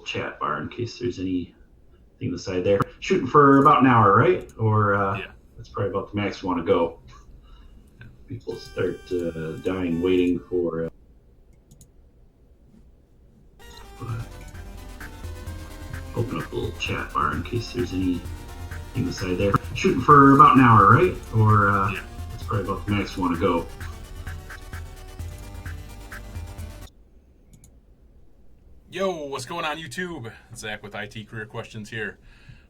chat bar in case there's anything on the side there. Shooting for about an hour, right? Or Yeah. that's probably about the max we want to go. People start dying waiting for. Open up a little chat bar in case there's anything on the side there. Shooting for about an hour, right? Or Yeah. that's probably about the max we want to go. Yo, what's going on YouTube? Zach with IT Career Questions here.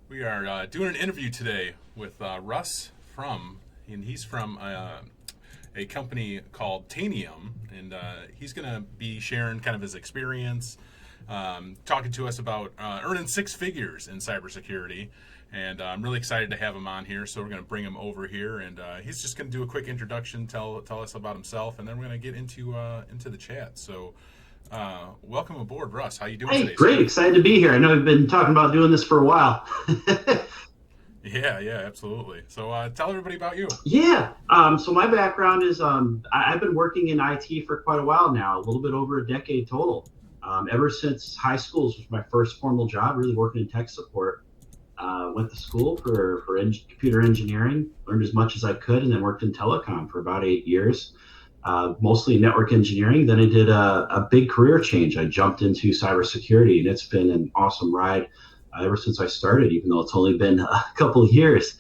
We are doing an interview today with Russ and he's from a company called Tanium, and he's going to be sharing kind of his experience, talking to us about earning six figures in cybersecurity. And I'm really excited to have him on here, so we're going to bring him over here, and he's just going to do a quick introduction, tell us about himself, and then we're going to get into the chat. So. Welcome aboard, Russ. How you doing today? Great. Sir? Excited to be here. I know we've been talking about doing this for a while. Yeah, absolutely. So tell everybody about you. Yeah. So my background is I've been working in IT for quite a while now, a little bit over a decade total. Ever since high school was my first formal job, really working in tech support. Went to school for computer engineering, learned as much as I could, and then worked in telecom for about 8 years. Mostly network engineering. Then I did a big career change. I jumped into cybersecurity, and it's been an awesome ride ever since I started, even though it's only been a couple of years.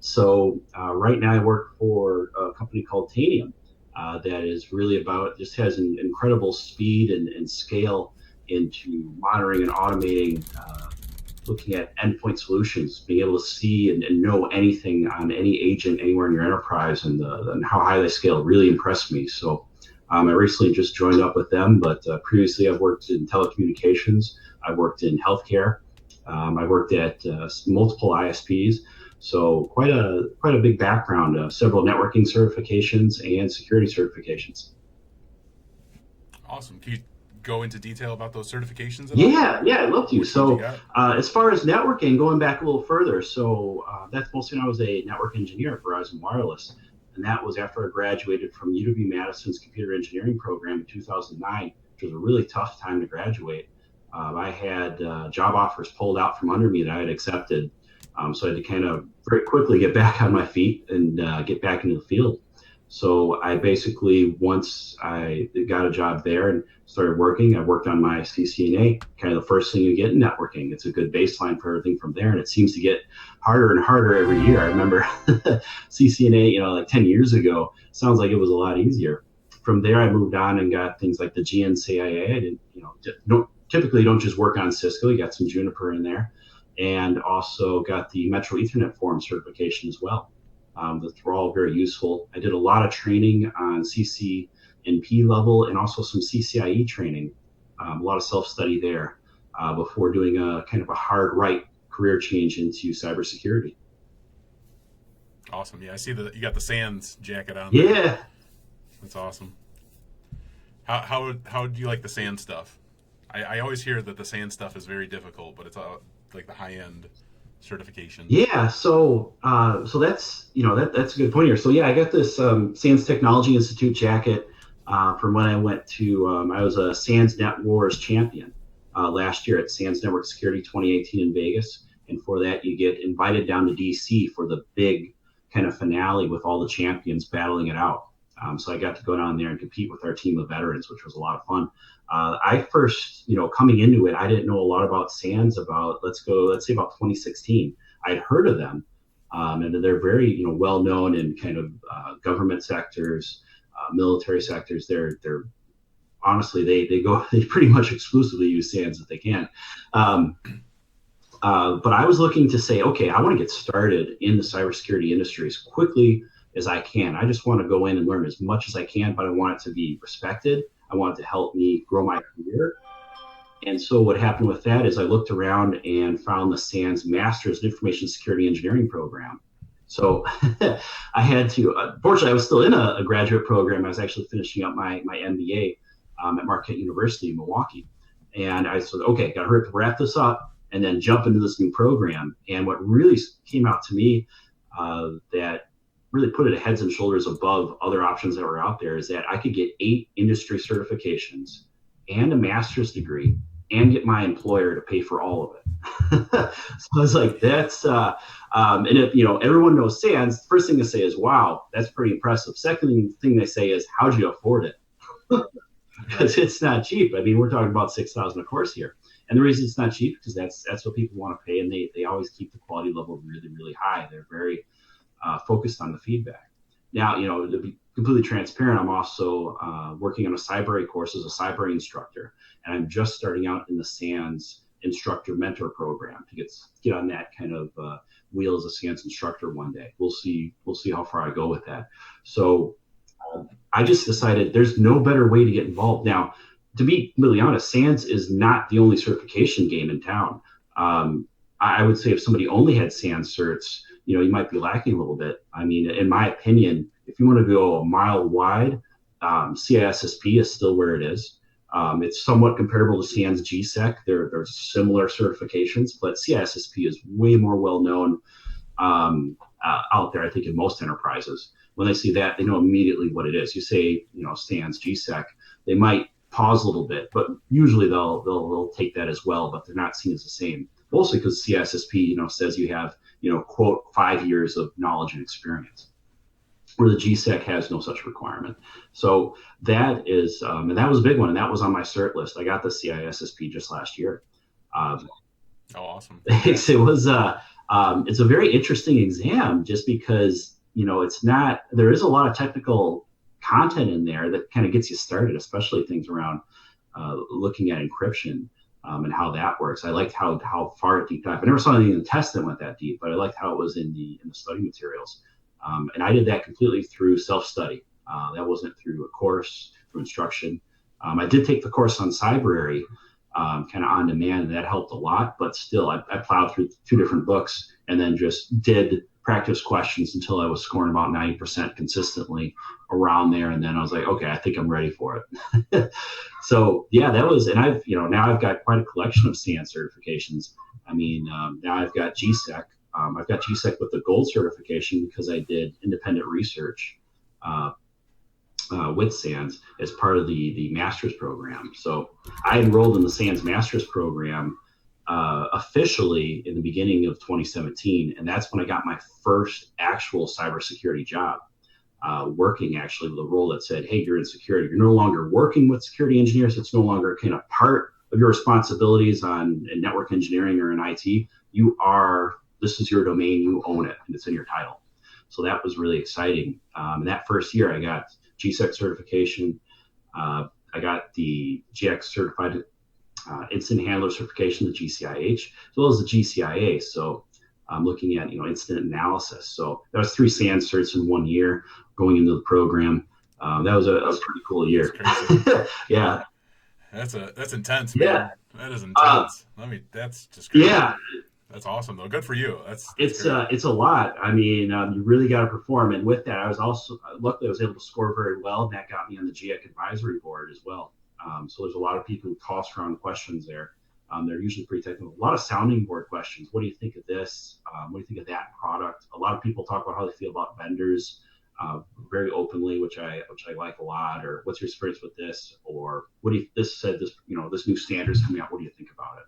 So right now I work for a company called Tanium that is really just has an incredible speed and scale into monitoring and automating looking at endpoint solutions, being able to see and know anything on any agent anywhere in your enterprise, and how high they scale really impressed me. So I recently just joined up with them, but previously I've worked in telecommunications, I've worked in healthcare, I worked at multiple ISPs. So quite a big background, several networking certifications and security certifications. Awesome. Can you go into detail about those certifications at all? Yeah, I'd love to. Which so as far as networking, going back a little further, so that's mostly when I was a network engineer at Verizon Wireless, and that was after I graduated from UW-Madison's computer engineering program in 2009, which was a really tough time to graduate. I had job offers pulled out from under me that I had accepted, so I had to kind of very quickly get back on my feet and get back into the field. So I basically, once I got a job there and started working, I worked on my CCNA, kind of the first thing you get in networking. It's a good baseline for everything from there, and it seems to get harder and harder every year. I remember CCNA, like 10 years ago, sounds like it was a lot easier. From there, I moved on and got things like the GNCIA. I didn't, typically don't just work on Cisco. You got some Juniper in there, and also got the Metro Ethernet Forum certification as well. Those were all very useful. I did a lot of training on CCNP level and also some CCIE training, a lot of self-study there before doing a kind of a hard right career change into cybersecurity. Awesome. Yeah, I see that you got the SANS jacket on. Yeah. There. That's awesome. How do you like the SANS stuff? I always hear that the SANS stuff is very difficult, but it's like the high-end certification. Yeah, so that's that's a good point here. So yeah, I got this SANS Technology Institute jacket from when I went to I was a SANS Net Wars champion last year at SANS Network Security 2018 in Vegas, and for that you get invited down to DC for the big kind of finale with all the champions battling it out. So I got to go down there and compete with our team of veterans, which was a lot of fun. I first, coming into it, I didn't know a lot about SANS let's say about 2016. I'd heard of them, and they're very, well known in kind of government sectors, military sectors. They're honestly, they pretty much exclusively use SANS if they can. But I was looking to say, okay, I want to get started in the cybersecurity industry as quickly as I can. I just want to go in and learn as much as I can, but I want it to be respected. I want it to help me grow my career. And so what happened with that is I looked around and found the SANS Masters in Information Security Engineering program. So I had to, fortunately, I was still in a graduate program. I was actually finishing up my MBA at Marquette University in Milwaukee. And I said, okay, got to hurry up to wrap this up and then jump into this new program. And what really came out to me that really put it heads and shoulders above other options that were out there is that I could get 8 industry certifications and a master's degree and get my employer to pay for all of it. So I was like, that's, and if, everyone knows SANS, the first thing they say is, wow, that's pretty impressive. Second thing they say is, how'd you afford it? Because it's not cheap. I mean, we're talking about 6,000 a course here. And the reason it's not cheap because that's what people want to pay, and they always keep the quality level really, really high. They're very focused on the feedback. Now, to be completely transparent, I'm also working on a Cybrary course as a Cybrary instructor, and I'm just starting out in the SANS instructor mentor program to get on that kind of wheel as a SANS instructor one day. We'll see how far I go with that. So I just decided there's no better way to get involved. Now, to be really honest, SANS is not the only certification game in town. I would say if somebody only had SANS certs, you might be lacking a little bit. I mean, in my opinion, if you want to go a mile wide, CISSP is still where it is. It's somewhat comparable to SANS GSEC. They're similar certifications, but CISSP is way more well known out there, I think, in most enterprises. When they see that, they know immediately what it is. You say, SANS GSEC, they might pause a little bit, but usually they'll take that as well, but they're not seen as the same. Mostly because CISSP, says you have, quote, 5 years of knowledge and experience, where the GSEC has no such requirement. So that is, and that was a big one, and that was on my cert list. I got the CISSP just last year. Oh, awesome! It was it's a very interesting exam, just because it's not. There is a lot of technical content in there that kind of gets you started, especially things around looking at encryption. And how that works. I liked how far it deep dive. I never saw anything in the test that went that deep, but I liked how it was in the study materials. And I did that completely through self-study. That wasn't through a course, through instruction. I did take the course on Cybrary, kind of on demand, and that helped a lot. But still, I plowed through 2 different books and then just did practice questions until I was scoring about 90% consistently around there. And then I was like, okay, I think I'm ready for it. So yeah, that was, and I've, now I've got quite a collection of SANS certifications. I mean, now I've got GSEC. I've got GSEC with the gold certification because I did independent research with SANS as part of the master's program. So I enrolled in the SANS master's program officially in the beginning of 2017. And that's when I got my first actual cybersecurity job, working actually with a role that said, hey, you're in security. You're no longer working with security engineers. It's no longer kind of part of your responsibilities in network engineering or in IT. This is your domain. You own it, and it's in your title. So that was really exciting. And that first year I got GSEC certification. I got the GX certified incident handler certification, the GCIH, as well as the GCIA. So I'm looking at, incident analysis. So that was 3 SANS certs in 1 year going into the program. That was a pretty cool year. Yeah. That's intense, man. Yeah. That is intense. That's just crazy. Yeah. That's awesome, though. Good for you. It's a lot. I mean, you really got to perform. And with that, I was also luckily I was able to score very well, and that got me on the GX advisory board as well. So there's a lot of people who toss around questions there. They're usually pretty technical. A lot of sounding board questions. What do you think of this? What do you think of that product? A lot of people talk about how they feel about vendors very openly, which I like a lot. Or what's your experience with this? Or what do you this new standard's coming out? What do you think about it?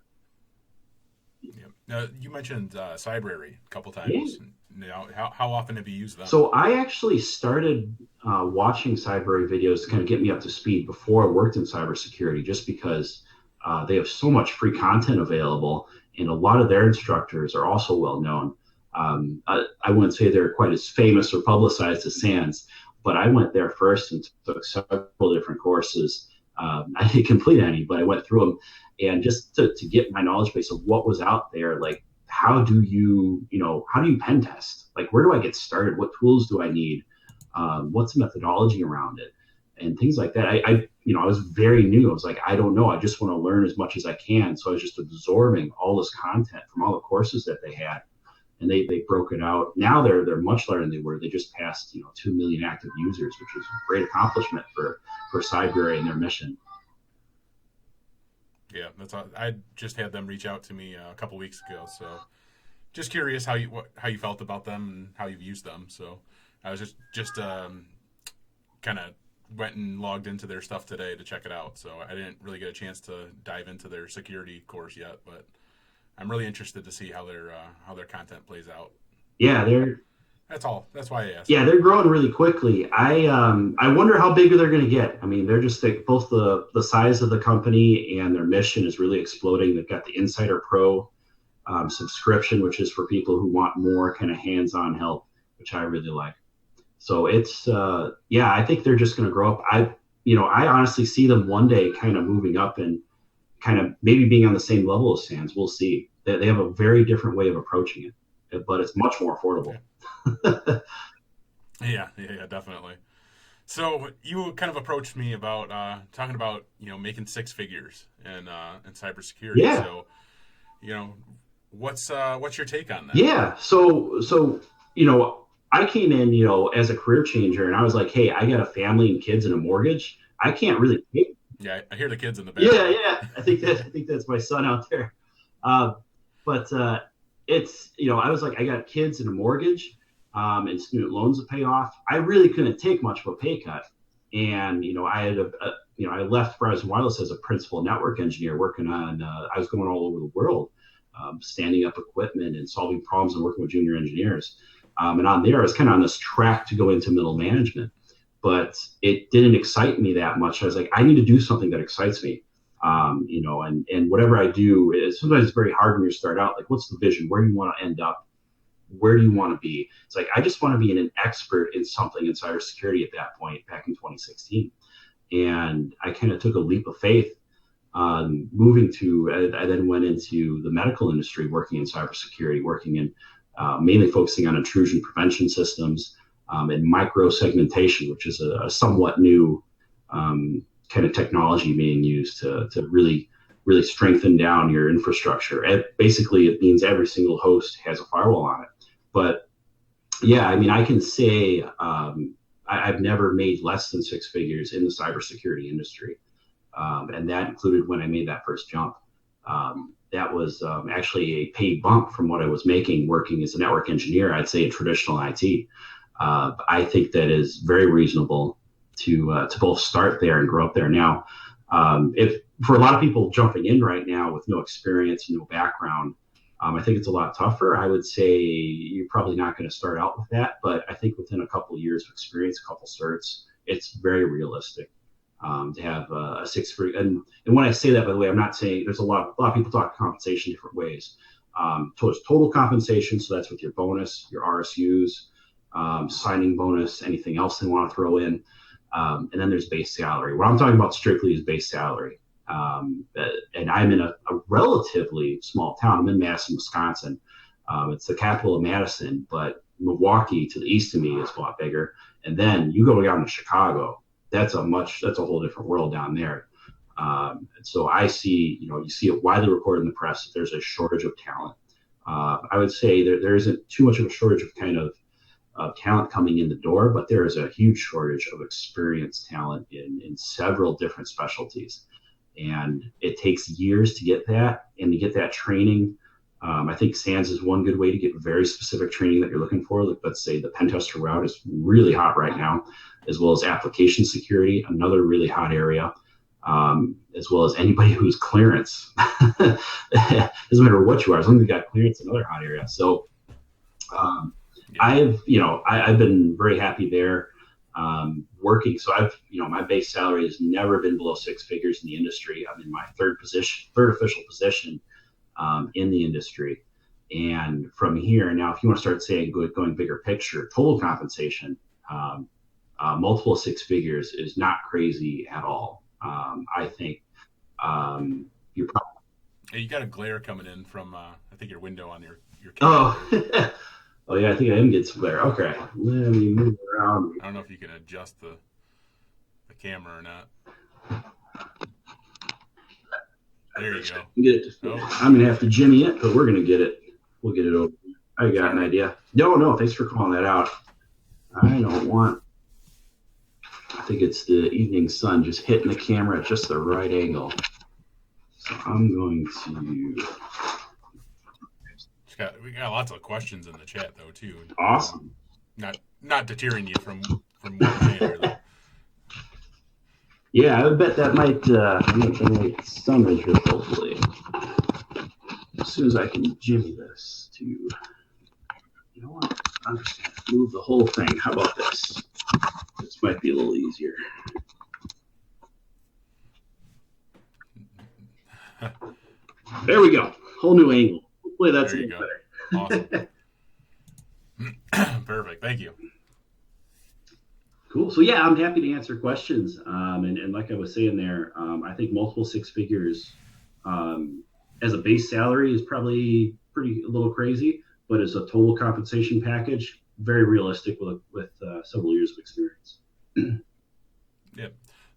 Yeah. Now, you mentioned Cybrary a couple times. Yeah. Now, how often have you used them? So I actually started watching Cybrary videos to kind of get me up to speed before I worked in cybersecurity, just because they have so much free content available, and a lot of their instructors are also well known. I wouldn't say they're quite as famous or publicized as SANS, but I went there first and took several different courses. I didn't complete any, but I went through them, and just to get my knowledge base of what was out there, like how do you pen test? Like, where do I get started? What tools do I need? What's the methodology around it? And things like that. I was very new. I was like, I don't know. I just want to learn as much as I can. So I was just absorbing all this content from all the courses that they had, and they broke it out. Now they're much larger than they were. They just passed 2 million active users, which is a great accomplishment for Cybrary and their mission. Yeah, I just had them reach out to me a couple weeks ago. So just curious how you felt about them and how you've used them. So I was just kind of went and logged into their stuff today to check it out. So I didn't really get a chance to dive into their security course yet, but I'm really interested to see how their content plays out. Yeah, That's all. That's why I asked. yeah, they're growing really quickly. I wonder how big they're going to get. I mean, they're just both the size of the company and their mission is really exploding. They've got the Insider Pro subscription, which is for people who want more kind of hands-on help, which I really like. So it's yeah, I think they're just going to grow up. I honestly see them one day kind of moving up and kind of maybe being on the same level as Sands. We'll see. They have a very different way of approaching it, but it's much more affordable. Yeah, definitely. So you kind of approached me about talking about making six figures in cybersecurity. Yeah. So what's your take on that? Yeah. So I came in as a career changer, and I was like, hey, I got a family and kids and a mortgage. I can't really take. Yeah, I hear the kids in the background. Yeah. I think that's my son out there. But it's I was like, I got kids and a mortgage, and student loans to pay off. I really couldn't take much of a pay cut, and I had I left Verizon Wireless as a principal network engineer, working on. I was going all over the world, standing up equipment and solving problems and working with junior engineers. And on there, I was kind of on this track to go into middle management, but it didn't excite me that much. I was like, I need to do something that excites me. And whatever I do, sometimes it's very hard when you start out. Like, what's the vision? Where do you want to end up? Where do you want to be? It's like, I just want to be an expert in something in cybersecurity at that point, back in 2016. And I kind of took a leap of faith moving to, I then went into the medical industry, working in cybersecurity, working in mainly focusing on intrusion prevention systems and micro segmentation, which is a somewhat new kind of technology being used to really strengthen down your infrastructure. And basically, it means every single host has a firewall on it. But yeah, I mean, I can say I've never made less than six figures in the cybersecurity industry. And that included when I made that first jump. That was actually a paid bump from what I was making working as a network engineer, I'd say in traditional IT. I think that is very reasonable to both start there and grow up there. Now, if for a lot of people jumping in right now with no experience, no background, I think it's a lot tougher. I would say you're probably not going to start out with that, but I think within a couple of years of experience, a couple certs, it's very realistic to have a six-figure. And when I say that, by the way, I'm not saying there's a lot of people talk compensation different ways. Total compensation, so that's with your bonus, your RSUs, signing bonus, anything else they want to throw in. And then there's base salary. What I'm talking about strictly is base salary. And I'm in a relatively small town. I'm in Madison, Wisconsin. It's the capital of Madison, but Milwaukee to the east of me is a lot bigger. And then you go down to Chicago. That's a whole different world down there. So I see, you see it widely reported in the press that there's a shortage of talent. I would say there isn't too much of a shortage of kind of talent coming in the door, but there is a huge shortage of experienced talent in several different specialties. And it takes years to get that and to get that training. I think SANS is one good way to get very specific training that you're looking for. Like, let's say the pen tester route is really hot right now, as well as application security, another really hot area, as well as anybody who's clearance. Doesn't matter what you are, as long as you got clearance, another hot area. So I've been very happy there working. So my base salary has never been below six figures in the industry. I'm in my third official position in the industry. And from here, now, if you want to start saying going bigger picture, total compensation, multiple six figures is not crazy at all. I think you're probably. Hey, you got a glare coming in from I think your window on your camera. Oh. Oh yeah, I think I am getting some glare. Okay, let me move around. I don't know if you can adjust the camera or not. There you go. Get it. I'm gonna have to jimmy it, but we're gonna get it. We'll get it over. I got an idea. No, thanks for calling that out. I don't want. I think it's the evening sun just hitting the camera at just the right angle. So I'm going to. We got lots of questions in the chat though too. Awesome. Not deterring you from what you're saying. Yeah, I would bet that might generate some interest, hopefully. As soon as I can jimmy this to, you know what, I'm just going to move the whole thing. How about this? This might be a little easier. There we go. Whole new angle. Hopefully that's There a you little go. better. Awesome. Perfect. Thank you. Cool. So yeah, I'm happy to answer questions. And like I was saying there, I think multiple six figures um, as a base salary is probably pretty a little crazy, but as a total compensation package, very realistic with several years of experience. Yeah.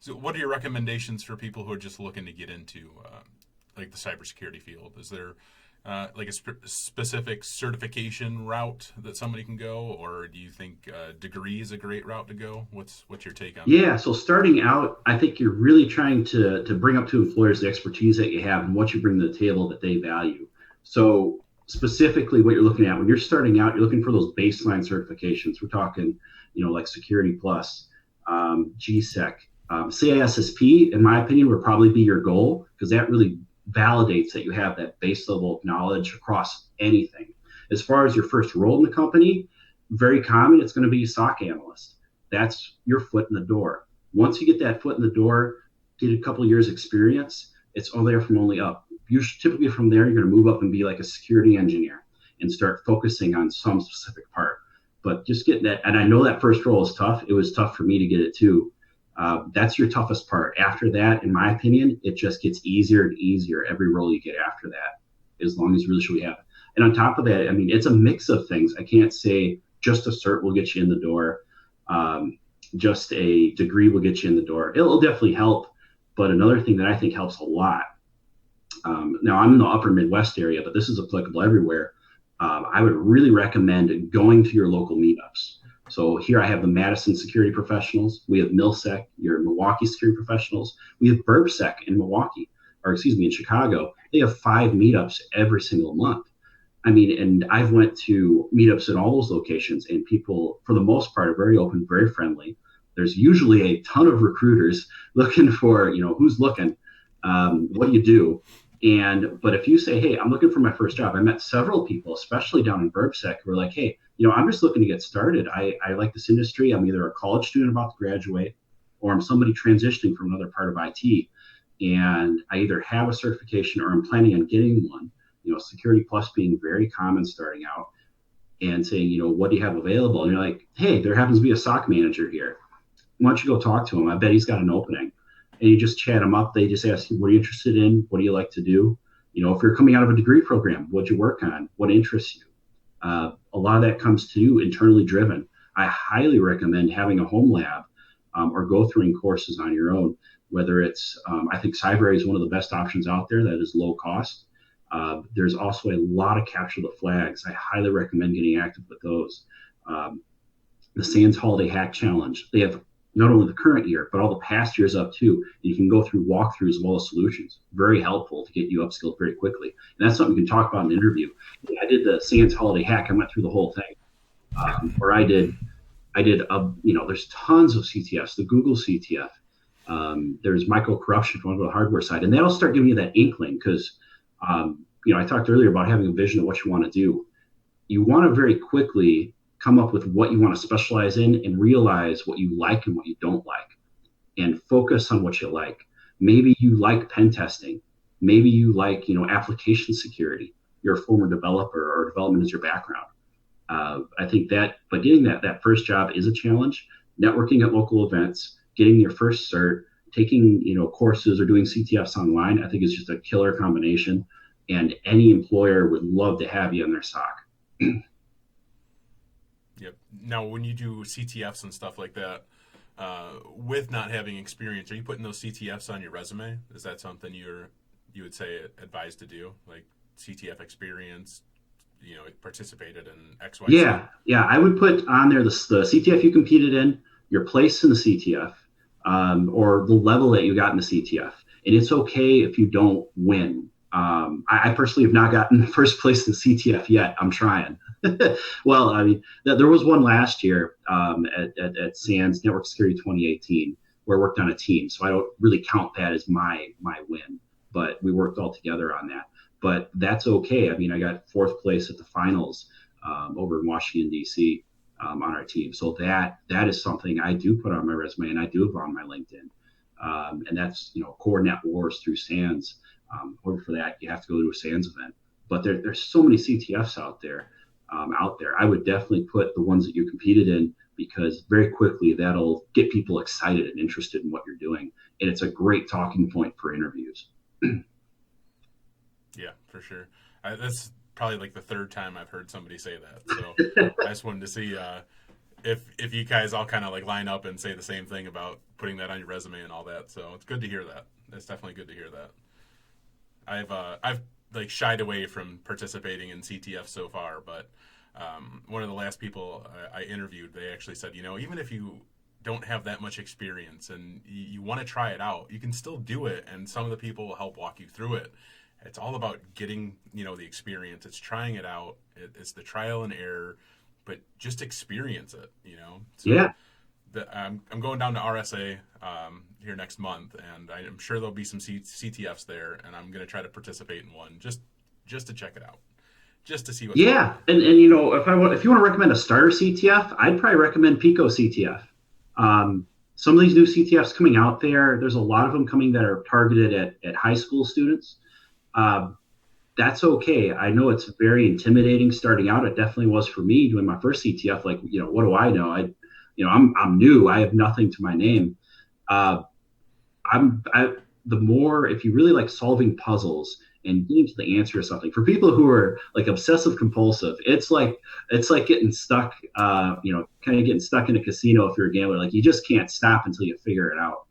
So, what are your recommendations for people who are just looking to get into like the cybersecurity field? Is there like a specific certification route that somebody can go, or do you think degree is a great route to go? What's your take on that? Yeah, so starting out, I think you're really trying to bring up to employers the expertise that you have and what you bring to the table that they value. So specifically, what you're looking at when you're starting out, you're looking for those baseline certifications. We're talking, like Security Plus, GSEC, CISSP. In my opinion, would probably be your goal because that really validates that you have that base level of knowledge across anything. As far as your first role in the company, very common. It's going to be SOC analyst. That's your foot in the door. Once you get that foot in the door, get a couple of years experience, it's all there from only up. You typically from there, you're going to move up and be like a security engineer and start focusing on some specific part. But just getting that, and I know that first role is tough. It was tough for me to get it too. That's your toughest part. After that, in my opinion, it just gets easier and easier every role you get after that, as long as you really show you have it. And on top of that, I mean, it's a mix of things. I can't say just a cert will get you in the door. Um, just a degree will get you in the door. It'll definitely help. But another thing that I think helps a lot. Now I'm in the upper Midwest area, but this is applicable everywhere. I would really recommend going to your local meetups. So here I have the Madison Security Professionals. We have MilSec, your Milwaukee Security Professionals. We have BurbSec in Milwaukee, or excuse me, in Chicago. They have 5 meetups every single month. I mean, and I've went to meetups in all those locations, and people, for the most part, are very open, very friendly. There's usually a ton of recruiters looking for, who's looking, what do you do? But if you say, hey, I'm looking for my first job, I met several people, especially down in BurbSec, who were like, hey, I'm just looking to get started. I like this industry. I'm either a college student about to graduate, or I'm somebody transitioning from another part of IT, and I either have a certification or I'm planning on getting one. Security Plus being very common starting out, and saying, what do you have available? And you're like, hey, there happens to be a SOC manager here. Why don't you go talk to him? I bet he's got an opening. And you just chat him up. They just ask you, what are you interested in? What do you like to do? If you're coming out of a degree program, what'd you work on? What interests you? A lot of that comes to you internally driven. I highly recommend having a home lab or go through courses on your own, whether it's, I think Cybrary is one of the best options out there that is low cost. There's also a lot of capture the flags. I highly recommend getting active with those. The Sands Holiday Hack Challenge, they have not only the current year, but all the past years up too. You can go through walkthroughs of all the solutions. Very helpful to get you upskilled very quickly. And that's something you can talk about in an interview. I did the Sands Holiday Hack. I went through the whole thing. Or there's tons of CTFs, the Google CTF. There's micro corruption from the hardware side. And that'll start giving you that inkling because, I talked earlier about having a vision of what you want to do. You want to very quickly come up with what you want to specialize in and realize what you like and what you don't like and focus on what you like. Maybe you like pen testing. Maybe you like, application security. You're a former developer or development is your background. I think but getting that first job is a challenge. Networking at local events, getting your first cert, taking, courses or doing CTFs online, I think is just a killer combination. And any employer would love to have you in their SOC. Yep. Now, when you do CTFs and stuff like that, with not having experience, are you putting those CTFs on your resume? Is that something you would say advised to do, like CTF experience? Participated in X, Y, Z. Yeah. I would put on there the CTF you competed in, your place in the CTF, or the level that you got in the CTF. And it's okay if you don't win. I personally have not gotten first place in CTF yet. I'm trying. Well, I mean, there was one last year at SANS Network Security 2018. where I worked on a team. So I don't really count that as my win, but we worked all together on that. But that's okay. I mean, I got fourth place at the finals over in Washington, D.C. On our team. So that is something I do put on my resume and I do have on my LinkedIn. And that's, Core Net Wars through SANS. Or for that, you have to go to a SANS event. But there's so many CTFs out there. I would definitely put the ones that you competed in, because very quickly that'll get people excited and interested in what you're doing. And it's a great talking point for interviews. Yeah, for sure. That's probably like the third time I've heard somebody say that. So I just wanted to see if you guys all kind of like line up and say the same thing about putting that on your resume and all that. So it's good to hear that. It's definitely good to hear that. I've like shied away from participating in CTF so far, but one of the last people I interviewed, they actually said, even if you don't have that much experience and you want to try it out, you can still do it. And some of the people will help walk you through it. It's all about getting, the experience. It's trying it out. It's the trial and error, but just experience it, So yeah. I'm going down to RSA here next month, and I'm sure there'll be some CTFs there, and I'm going to try to participate in one just to check it out, just to see what's going on. And if you want to recommend a starter CTF, I'd probably recommend Pico CTF. Some of these new CTFs coming out there's a lot of them coming that are targeted at high school students. That's okay. I know it's very intimidating starting out. It definitely was for me doing my first CTF. Like, what do I know? I'm new. I have nothing to my name. If you really like solving puzzles and getting to the answer to something, for people who are like obsessive compulsive, it's like getting stuck, kind of getting stuck in a casino. If you're a gambler, like you just can't stop until you figure it out.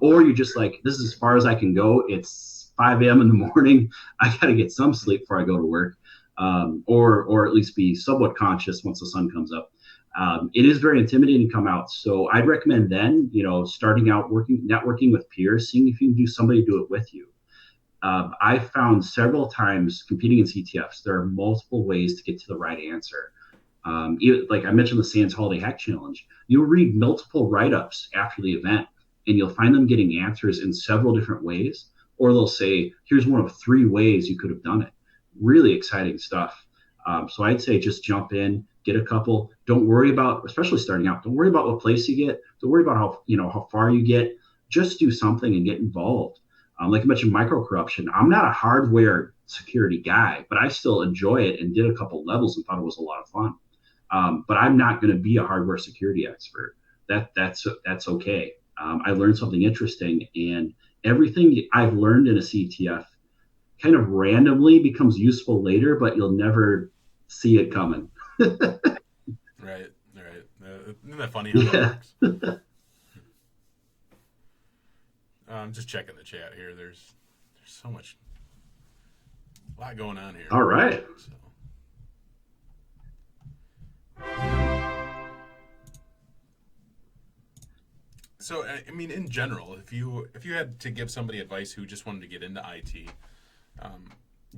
Or you're just like, this is as far as I can go. It's 5 a.m. in the morning. I got to get some sleep before I go to work, or at least be somewhat conscious once the sun comes up. It is very intimidating to come out. So I'd recommend then, starting out networking with peers, seeing if you can do somebody do it with you. I found several times competing in CTFs, there are multiple ways to get to the right answer. Like I mentioned, the SANS Holiday Hack Challenge, you'll read multiple write-ups after the event, and you'll find them getting answers in several different ways. Or they'll say, here's one of 3 ways you could have done it. Really exciting stuff. So I'd say just jump in, get a couple. Don't worry about, especially starting out, don't worry about what place you get. Don't worry about how far you get. Just do something and get involved. Like I mentioned, micro corruption. I'm not a hardware security guy, but I still enjoy it and did a couple levels and thought it was a lot of fun. But I'm not going to be a hardware security expert. That's okay. I learned something interesting, and everything I've learned in a CTF kind of randomly becomes useful later, but you'll never see it coming. Right. Isn't that funny how that works? I'm just checking the chat here. There's so much, a lot going on here. All right. So, I mean, in general, if you had to give somebody advice who just wanted to get into IT,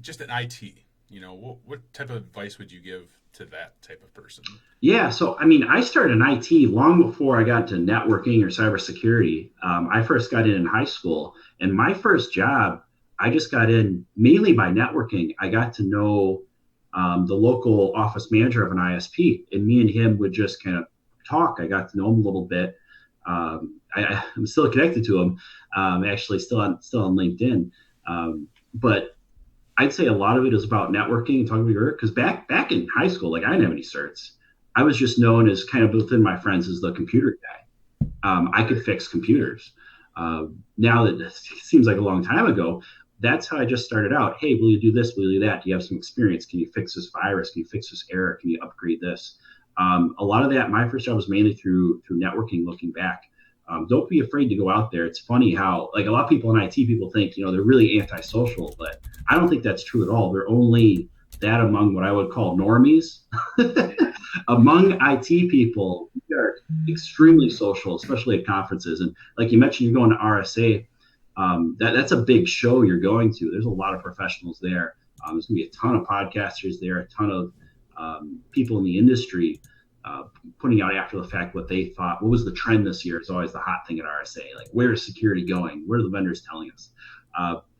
just in IT, what type of advice would you give to that type of person? Yeah, so I mean, I started in IT long before I got to networking or cybersecurity. I first got in high school, and my first job, I just got in mainly by networking. I got to know the local office manager of an ISP, and me and him would just kind of talk. I got to know him a little bit. I'm still connected to him, actually still on LinkedIn. But I'd say a lot of it is about networking and talking to your, because back in high school, like I didn't have any certs. I was just known as kind of within my friends as the computer guy. I could fix computers. Now that it seems like a long time ago, that's how I just started out. Hey, will you do this? Will you do that? Do you have some experience? Can you fix this virus? Can you fix this error? Can you upgrade this? A lot of that, my first job was mainly through networking, looking back. Don't be afraid to go out there. It's funny how, like, a lot of people in IT, people think, they're really antisocial, but I don't think that's true at all. They're only that among what I would call normies. Among IT people, they're extremely social, especially at conferences. And like you mentioned, you're going to RSA. That's a big show you're going to. There's a lot of professionals there. There's going to be a ton of podcasters there, a ton of people in the industry. putting out after the fact what they thought. What was the trend this year is always the hot thing at RSA. Like, where is security going? What are the vendors telling us?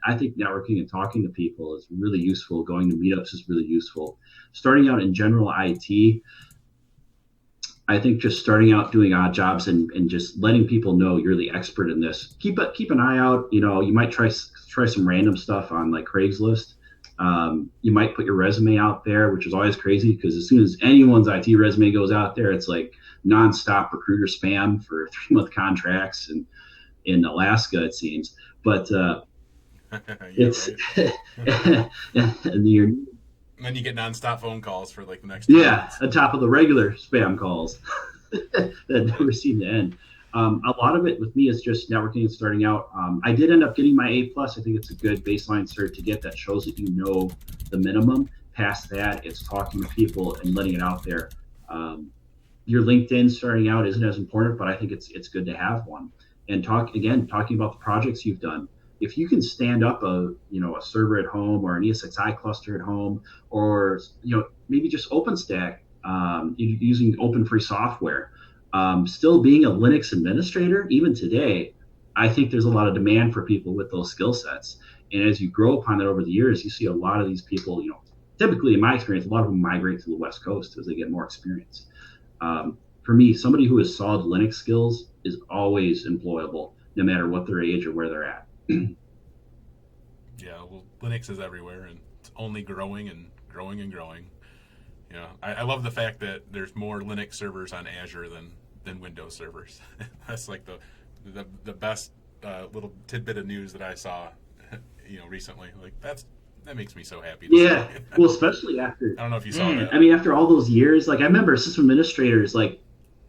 I think networking and talking to people is really useful. Going to meetups is really useful. Starting out in general IT, I think just starting out doing odd jobs and just letting people know you're the expert in this. Keep an eye out. You might try some random stuff on like Craigslist. You might put your resume out there, which is always crazy because as soon as anyone's IT resume goes out there, it's like nonstop recruiter spam for 3-month contracts and in Alaska, it seems. But it's and you're And then you get nonstop phone calls for like the next on top of the regular spam calls that never seem to end. A lot of it with me is just networking and starting out. I did end up getting my A+. I think it's a good baseline cert to get that shows that you know the minimum. Past that, it's talking to people and letting it out there. Your LinkedIn starting out isn't as important, but I think it's good to have one. And talking about the projects you've done. If you can stand up a server at home or an ESXi cluster at home, or maybe just OpenStack using open free software, still being a Linux administrator even today, I think there's a lot of demand for people with those skill sets. And as you grow upon that over the years, you see a lot of these people. Typically in my experience, a lot of them migrate to the West Coast as they get more experience. For me, somebody who has solid Linux skills is always employable, no matter what their age or where they're at. Yeah, well, Linux is everywhere, and it's only growing and growing and growing. I love the fact that there's more Linux servers on Azure than Windows servers. That's like the best little tidbit of news that I saw, recently. Like that makes me so happy. Yeah, well, especially after I don't know if you saw that. I mean, after all those years, like I remember system administrators like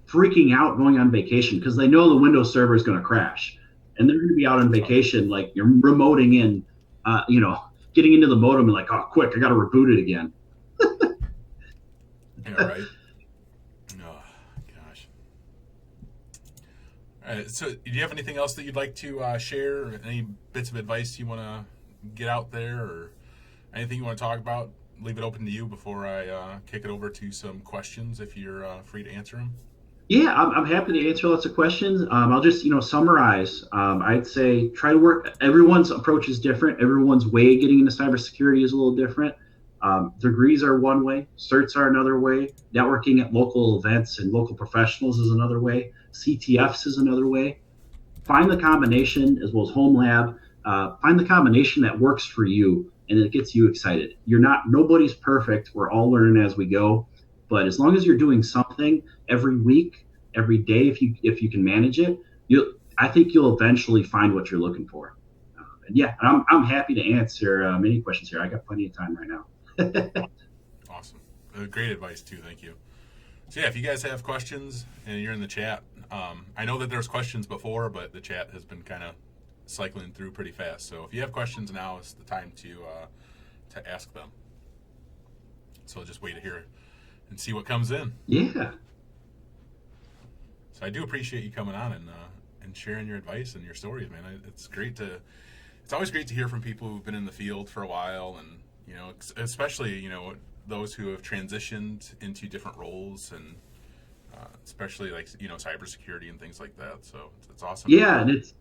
freaking out going on vacation because they know the Windows server is going to crash. And they're going to be out on vacation, like you're remoting in, getting into the modem and like, oh, quick, I got to reboot it again. Yeah, right. Oh, gosh. All right, so do you have anything else that you'd like to share? Any bits of advice you want to get out there, or anything you want to talk about? Leave it open to you before I kick it over to some questions if you're free to answer them. Yeah, I'm happy to answer lots of questions. I'll just, summarize. I'd say try to work. Everyone's approach is different. Everyone's way of getting into cybersecurity is a little different. Degrees are one way. Certs are another way. Networking at local events and local professionals is another way. CTFs is another way. Find the combination, as well as home lab. Find the combination that works for you and it gets you excited. Nobody's perfect. We're all learning as we go. But as long as you're doing something every week, every day, if you can manage it, I think you'll eventually find what you're looking for. I'm happy to answer many questions here. I got plenty of time right now. Awesome, great advice too. Thank you. So yeah, if you guys have questions and you're in the chat, I know that there's questions before, but the chat has been kind of cycling through pretty fast. So if you have questions, now is the time to ask them. So just wait to hear it and see what comes in. Yeah. So I do appreciate you coming on and sharing your advice and your stories, man. It's always great to hear from people who've been in the field for a while, and especially those who have transitioned into different roles, and especially like cybersecurity and things like that. So it's awesome. Yeah, and it's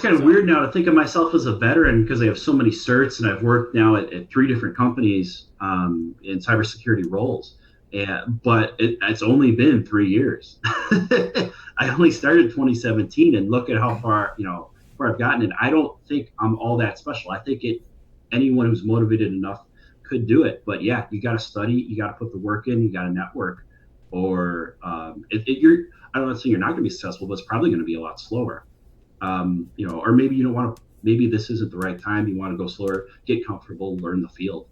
kind of weird now to think of myself as a veteran because I have so many certs and I've worked now at 3 different companies in cybersecurity roles. But it's only been 3 years. I only started 2017, and look at how far where I've gotten. And I don't think I'm all that special. I think anyone who's motivated enough could do it. But yeah, you got to study, you got to put the work in, you got to network, or I don't want to say you're not going to be successful, but it's probably going to be a lot slower. Or maybe you don't want to. Maybe this isn't the right time. You want to go slower, get comfortable, learn the field.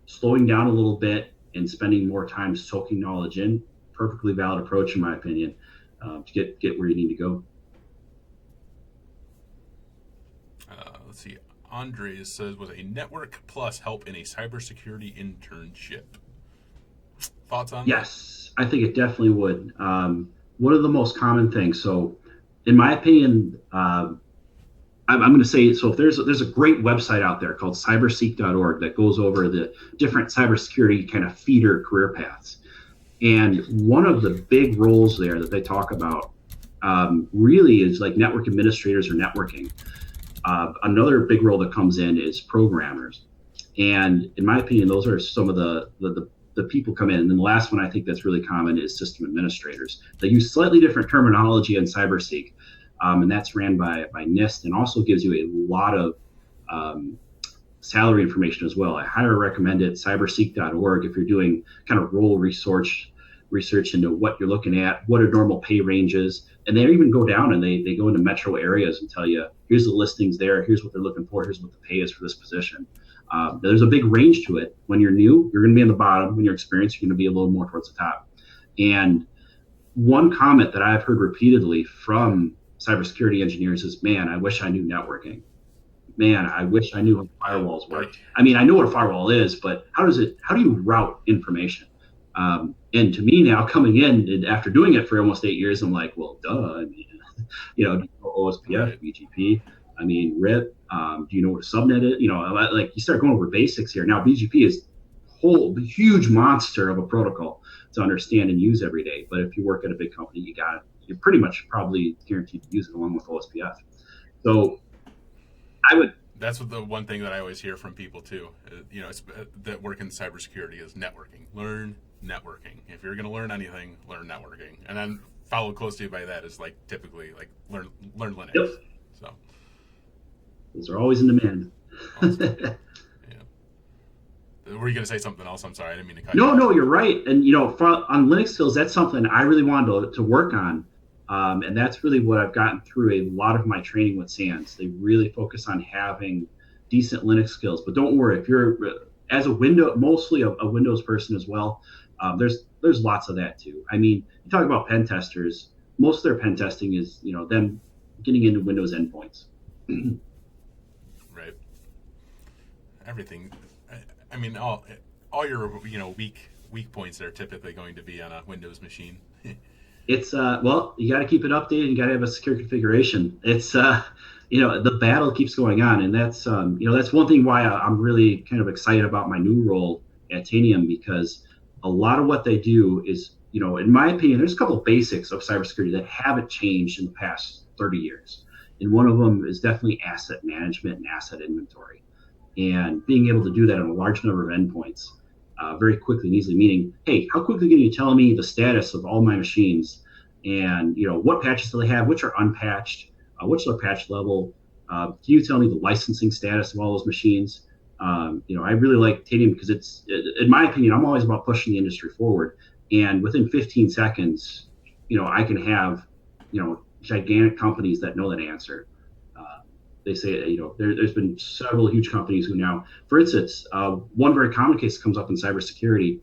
Slowing down a little bit and spending more time soaking knowledge in, perfectly valid approach in my opinion, to get where you need to go. Let's see. Andres says, "Was a Network Plus help in a cybersecurity internship?" Thoughts on that? Yes, I think it definitely would. One of the most common things. So, in my opinion, I'm going to say, so if there's a great website out there called cyberseek.org that goes over the different cybersecurity kind of feeder career paths. And one of the big roles there that they talk about really is like network administrators or networking. Another big role that comes in is programmers. And in my opinion, those are some of the people come in. And then the last one I think that's really common is system administrators. They use slightly different terminology in CyberSec, and that's ran by NIST, and also gives you a lot of salary information as well. I highly recommend it, cybersec.org, if you're doing kind of role research into what you're looking at, what are normal pay ranges. And they even go down and they go into metro areas and tell you, here's the listings there, here's what they're looking for, here's what the pay is for this position. There's a big range to it. When you're new, you're going to be on the bottom. When you're experienced, you're going to be a little more towards the top. And one comment that I've heard repeatedly from cybersecurity engineers is, man, I wish I knew networking. Man, I wish I knew how firewalls work. I mean, I know what a firewall is, but how do you route information? And to me now, coming in and after doing it for almost 8 years, I'm like, well, duh. I mean, OSPF, BGP. I mean, RIP. Do you know what a subnet is? Like you start going over basics here. Now, BGP is a whole huge monster of a protocol to understand and use every day. But if you work at a big company, you're pretty much probably guaranteed to use it along with OSPF. So That's the one thing that I always hear from people too. That work in cybersecurity is networking. Learn networking. If you're going to learn anything, learn networking. And then followed closely by that is like typically like learn Linux. Yep. So those are always in demand. Awesome. Yeah. Were you going to say something else? I'm sorry, I didn't mean to cut you off. No, you're right. And on Linux skills, that's something I really wanted to work on. And that's really what I've gotten through a lot of my training with SANS. They really focus on having decent Linux skills. But don't worry, if you're as mostly a Windows person as well, there's lots of that too. I mean, you talk about pen testers, most of their pen testing is them getting into Windows endpoints. Right. Everything. I mean, all your weak points are typically going to be on a Windows machine. It's you got to keep it updated. You got to have a secure configuration. It's the battle keeps going on, and that's that's one thing why I'm really kind of excited about my new role at Tanium, because a lot of what they do is, in my opinion, there's a couple of basics of cybersecurity that haven't changed in the past 30 years, and one of them is definitely asset management and asset inventory, and being able to do that on a large number of endpoints. Very quickly and easily, meaning, hey, how quickly can you tell me the status of all my machines, and what patches do they have, which are unpatched, what's their patch level, can you tell me the licensing status of all those machines? I really like Tanium because it's, in my opinion, I'm always about pushing the industry forward, and within 15 seconds, I can have gigantic companies that know that answer. They say, there's been several huge companies who now, for instance, one very common case that comes up in cybersecurity,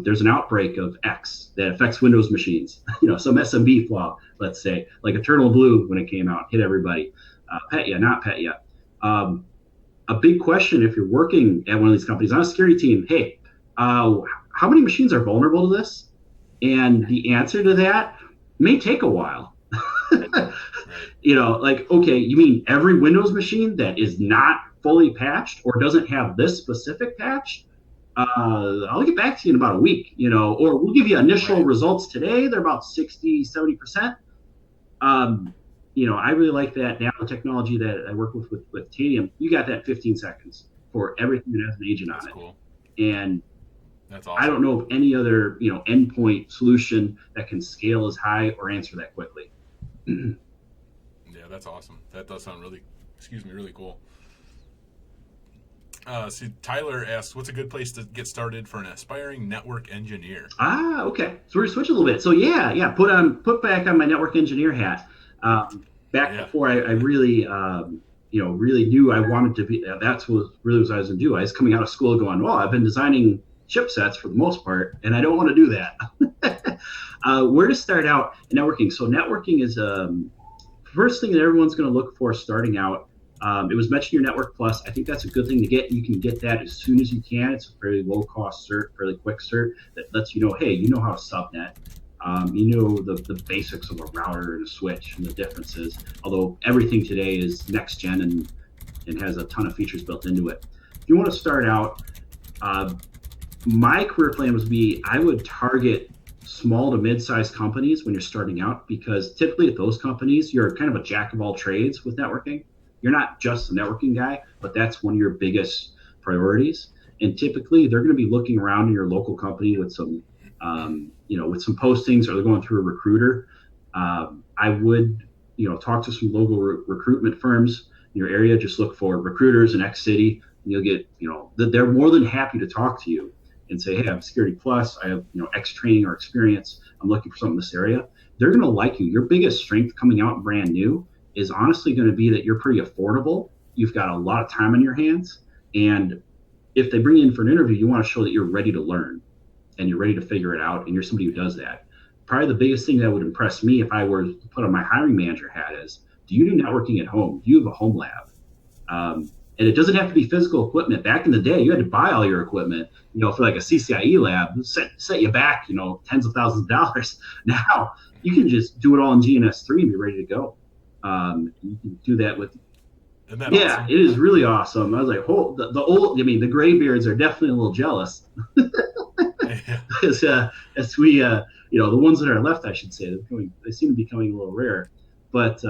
there's an outbreak of X that affects Windows machines, some SMB flaw, let's say, like Eternal Blue when it came out, hit everybody. Petya, not Petya. A big question if you're working at one of these companies on a security team, hey, how many machines are vulnerable to this? And the answer to that may take a while. Okay, you mean every Windows machine that is not fully patched or doesn't have this specific patch? I'll get back to you in about a week, or we'll give you initial results today. They're about 60, 70%. I really like that nanotechnology that I work with Tanium. You got that 15 seconds for everything that has an agent on it. Cool. And that's awesome. I don't know of any other, endpoint solution that can scale as high or answer that quickly. Yeah, that's awesome. That does sound really cool. Tyler asks, what's a good place to get started for an aspiring network engineer? Okay. So we're switching a little bit. So put back on my network engineer hat. Before I really, really knew I wanted to be, that's what really was I was going to do. I was coming out of school going, well, I've been designing chipsets for the most part, and I don't want to do that. Where to start out in networking? So networking is first thing that everyone's going to look for starting out. It was mentioned your Network Plus. I think that's a good thing to get. You can get that as soon as you can. It's a fairly low cost cert, fairly quick cert that lets you know, hey, you know how to subnet. You know the basics of a router and a switch and the differences, although everything today is next gen and has a ton of features built into it. If you want to start out, my career plan was I would target small to mid-sized companies when you're starting out, because typically at those companies, you're kind of a jack of all trades with networking. You're not just a networking guy, but that's one of your biggest priorities. And typically they're going to be looking around in your local company with some, with some postings, or they're going through a recruiter. I would, talk to some local recruitment firms in your area. Just look for recruiters in X city. And you'll get, they're more than happy to talk to you and say, hey, I'm Security Plus. I have, X training or experience. I'm looking for something in this area. They're going to like you. Your biggest strength coming out brand new is honestly going to be that you're pretty affordable. You've got a lot of time on your hands. And if they bring you in for an interview, you want to show that you're ready to learn and you're ready to figure it out. And you're somebody who does that. Probably the biggest thing that would impress me if I were to put on my hiring manager hat is, do you do networking at home? Do you have a home lab? And it doesn't have to be physical equipment. Back in the day, you had to buy all your equipment, for like a CCIE lab, set you back, tens of thousands of dollars. Now you can just do it all in GNS3 and be ready to go. You can do that with. Yeah, awesome? It is really awesome. I was like, the graybeards are definitely a little jealous. As we, the ones that are left, I should say, they seem to be becoming a little rare. But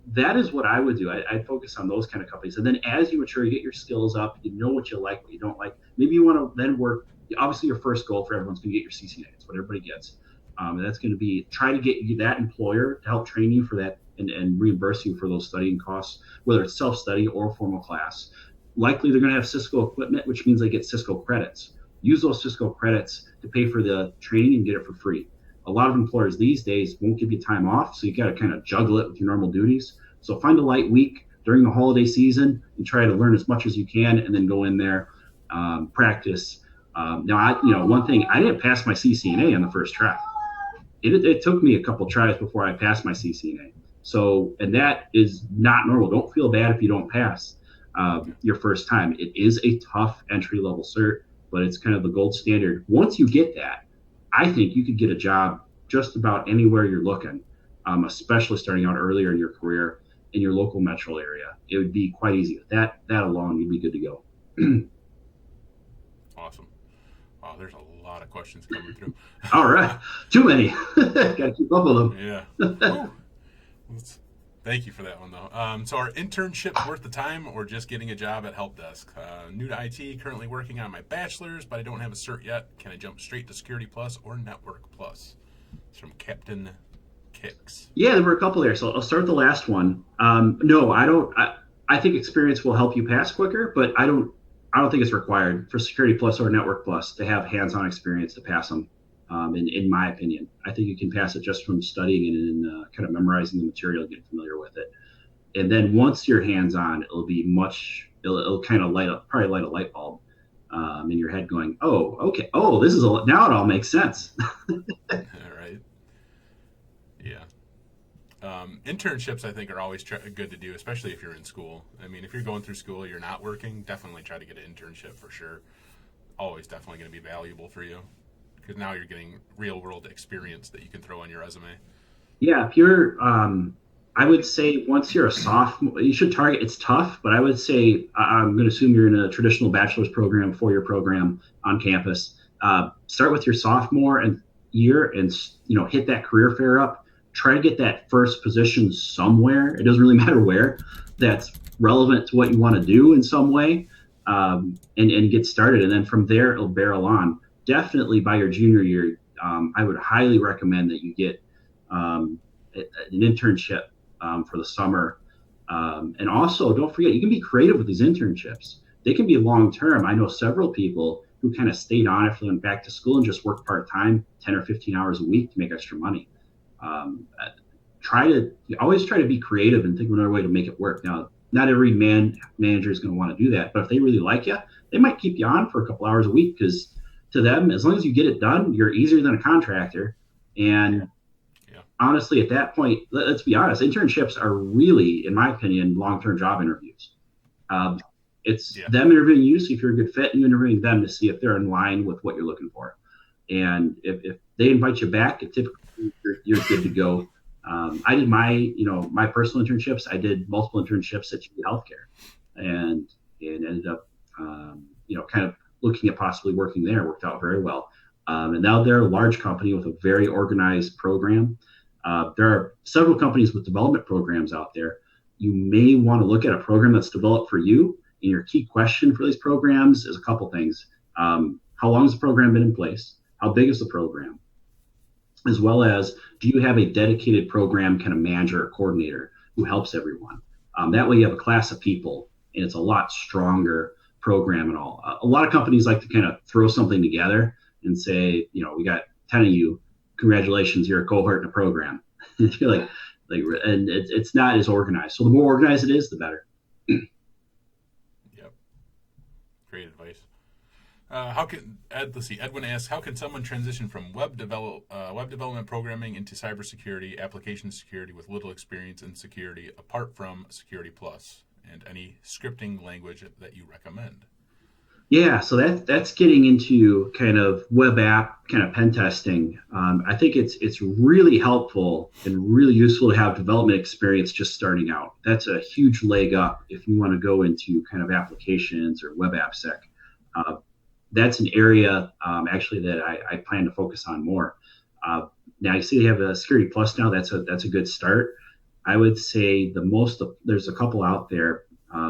that is what I would do. I'd focus on those kind of companies. And then as you mature, you get your skills up, you know what you like, what you don't like. Maybe you want to then work. Obviously, your first goal for everyone's going to get your CCNA. That's what everybody gets. And that's going to be try to get you that employer to help train you for that and reimburse you for those studying costs, whether it's self-study or formal class. Likely, they're going to have Cisco equipment, which means they get Cisco credits. Use those Cisco credits to pay for the training and get it for free. A lot of employers these days won't give you time off, so you got to kind of juggle it with your normal duties. So find a light week during the holiday season and try to learn as much as you can, and then go in there, practice. Now, one thing, I didn't pass my CCNA on the first try. It took me a couple tries before I passed my CCNA. So, and that is not normal. Don't feel bad if you don't pass your first time. It is a tough entry level cert, but it's kind of the gold standard. Once you get that, I think you could get a job just about anywhere you're looking, especially starting out earlier in your career in your local metro area. It would be quite easy. With that alone, you'd be good to go. Awesome. Wow, there's a lot of questions coming through. All right. Too many. Got to keep up with them. Yeah. Thank you for that one, though. So are internships worth the time, or just getting a job at help desk? New to IT, currently working on my bachelor's, but I don't have a cert yet. Can I jump straight to Security Plus or Network Plus? It's from Captain Kicks. Yeah, there were a couple there. So I'll start with the last one. No, I don't. I think experience will help you pass quicker, but I don't think it's required for Security Plus or Network Plus to have hands-on experience to pass them. In my opinion, I think you can pass it just from studying and kind of memorizing the material, getting familiar with it. And then once you're hands-on, it'll kind of light a light bulb in your head going, oh, okay. Oh, now it all makes sense. All right. Yeah. Internships, I think, are always good to do, especially if you're in school. I mean, if you're going through school, you're not working, definitely try to get an internship for sure. Always definitely going to be valuable for you, because now you're getting real world experience that you can throw on your resume. Yeah, if you're, I would say once you're a sophomore, you should target. It's tough, but I would say I'm going to assume you're in a traditional bachelor's program, 4-year program on campus. Start with your sophomore year and hit that career fair up. Try to get that first position somewhere. It doesn't really matter where. That's relevant to what you want to do in some way, and get started. And then from there, it'll barrel on. Definitely by your junior year, I would highly recommend that you get an internship for the summer. And also, don't forget, you can be creative with these internships. They can be long-term. I know several people who kind of stayed on after they went back to school and just worked part-time, 10 or 15 hours a week to make extra money. Always try to be creative and think of another way to make it work. Now, not every manager is going to want to do that, but if they really like you, they might keep you on for a couple hours a week, because to them, as long as you get it done, you're easier than a contractor. And honestly, at that point, let's be honest, internships are really, in my opinion, long-term job interviews. It's them interviewing you, see if you're a good fit, and you interviewing them to see if they're in line with what you're looking for. And if they invite you back, typically you're good to go. I did my personal internships. I did multiple internships at GE Healthcare, and ended up, kind of looking at possibly working there. Worked out very well. And now they're a large company with a very organized program. There are several companies with development programs out there. You may want to look at a program that's developed for you. And your key question for these programs is a couple things. How long has the program been in place? How big is the program? As well as, do you have a dedicated program kind of manager or coordinator who helps everyone? That way you have a class of people, and it's a lot stronger program and all. A lot of companies like to kind of throw something together and say, we got 10 of you, congratulations, you're a cohort in a program. and it's not as organized. So the more organized it is, the better. Yep. Great advice. Edwin asks, how can someone transition from web development programming into cybersecurity, application security with little experience in security, apart from Security Plus, and any scripting language that you recommend? Yeah, so that's getting into kind of web app kind of pen testing. I think it's really helpful and really useful to have development experience just starting out. That's a huge leg up if you want to go into kind of applications or web app sec. That's an area actually that I plan to focus on more. Now you see they have a Security Plus now. That's a good start. I would say there's a couple out there.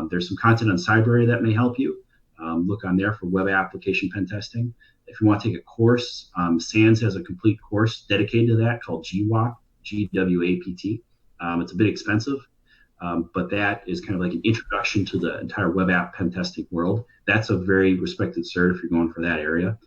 There's some content on Cybrary that may help you. Look on there for web application pen testing. If you want to take a course, SANS has a complete course dedicated to that called GWAPT, GWAPT. It's a bit expensive, but that is kind of like an introduction to the entire web app pen testing world. That's a very respected cert if you're going for that area.